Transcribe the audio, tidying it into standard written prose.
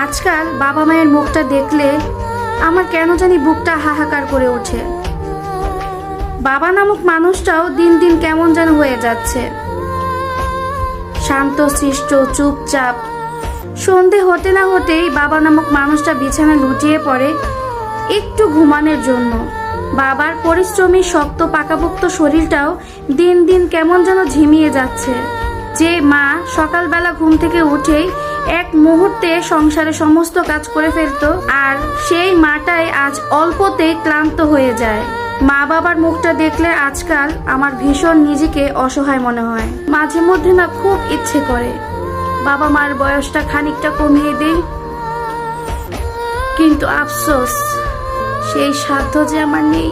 আজকাল বাবা মায়ের মুখটা দেখলে আমার কেন জানি বুকটা হাহাকার করে ওঠে। বাবা নামক মানুষটাও দিন দিন কেমন যেন হয়ে যাচ্ছে, শান্ত শিষ্ট চুপচাপ। সন্ধে হতে না হতেই বাবা নামক মানুষটা বিছানায় লুটিয়ে পড়ে একটু ঘুমানোর জন্য। বাবার পরিশ্রমী শক্ত পাকাপোক্ত শরীরটাও দিন দিন কেমন যেন ঝিমিয়ে যাচ্ছে। যে মা সকালবেলা ঘুম থেকে উঠেই এক মুহূর্তে সংসারে সমস্ত কাজ করে ফেলতো, আর সেই মাটাই আজ অল্পতেই ক্লান্ত হয়ে যায়। মা বাবার মুখটা দেখলে আজকাল আমার ভীষণ নিজেকে অসহায় মনে হয়। মাঝে মধ্যে না খুব ইচ্ছে করে বাবা মার বয়সটা খানিকটা কমিয়ে দেই, কিন্তু আফসোস সেই সাধ্য যে আমার নেই।